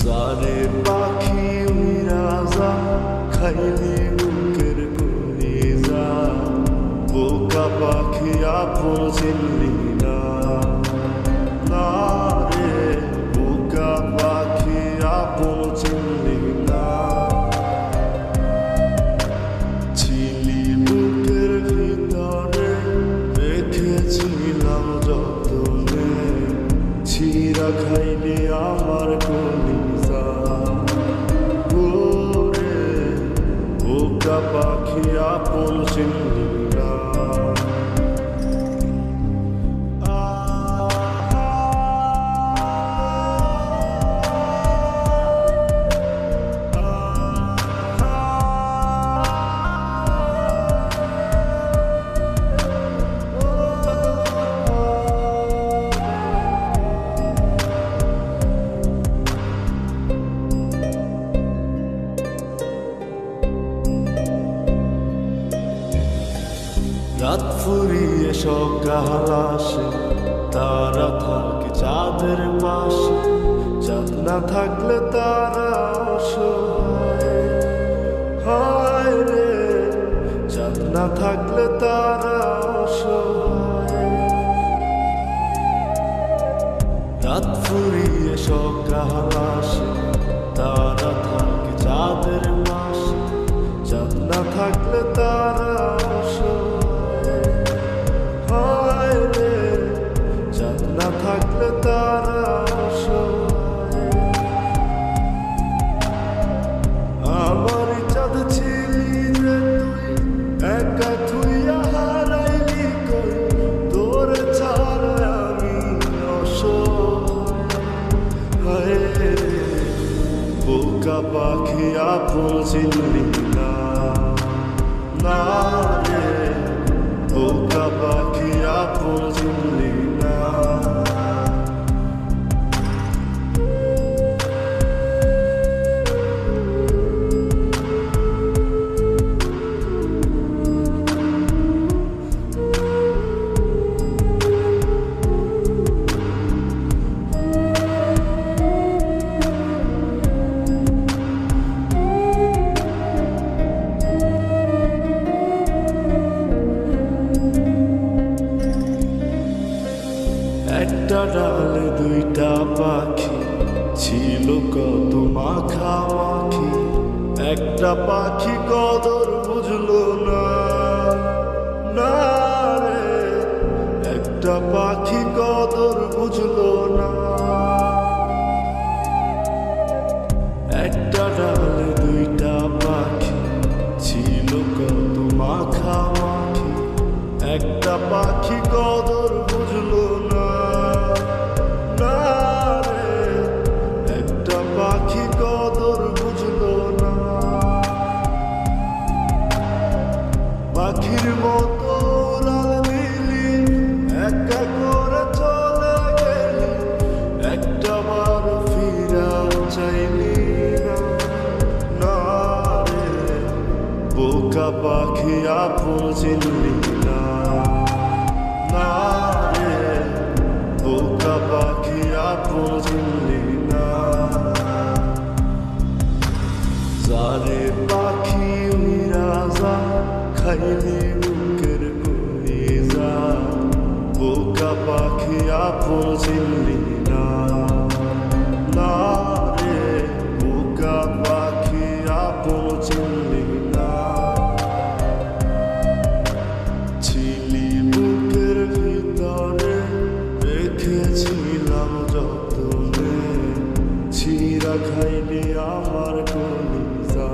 সারে পাখি উইরা যা খাইলি বুকের কলিজা বোকা পাখি আপন চিনলি না না রে বোকা পাখি আপন চিনলি না ছিলি বুকের ভিতরে রেখেছিলাম যতনে ছিঁড়া খাইলি আমার কলিজা ওরে বোকা পাখি আপন চিনলি না রাত ফুরিয়ে সকাল আসে তারা থাকে চাঁদের পাশে চাঁদ না থাকলে তারা অসহায় হায় রে চাঁদ না থাকলে তারা অসহায় রাত ফুরিয়ে সকাল আসে তারা থাকে চাঁদের পাশে চাঁদ না থাকলে তারা থাকলে তারা আমার চাঁদ ছিলি রে তুই একা থুইয়া হারাইলি কই তোর ছাড়া আমি অসহায় রে বোকা পাখি আপন চিনলি না না রে বোকা পাখি আপন চিনলি না একটা ডালে দুইটা পাখি ছিল কত মাখামাখি একটা পাখি কদর বুঝলো না না রে একটা পাখি কদর বুঝলো না একটা ডালে দুইটা পাখি ছিল কত মাখামাখি একটা পাখি কদর বুঝলো না না রে একটা পাখি কদর বুঝলো না পাখির মতো উড়াল দিলি একা করে চলে গেলি একটা বার ফিরা চাইলি না না রে বোকা পাখি আপন চিনলি না না রে বোকা পাখি আপন চিনলি না সারে পাখি উইরা যা খাইলি বুকের কলিজা বোকা পাখি আপন চিনলি না না রে বোকা পাখি আপন চিনলি না ছিলি বুকের ভিতরে রেখেছিলাম যতনে ছিঁড়া খাইলি আমার কলিজা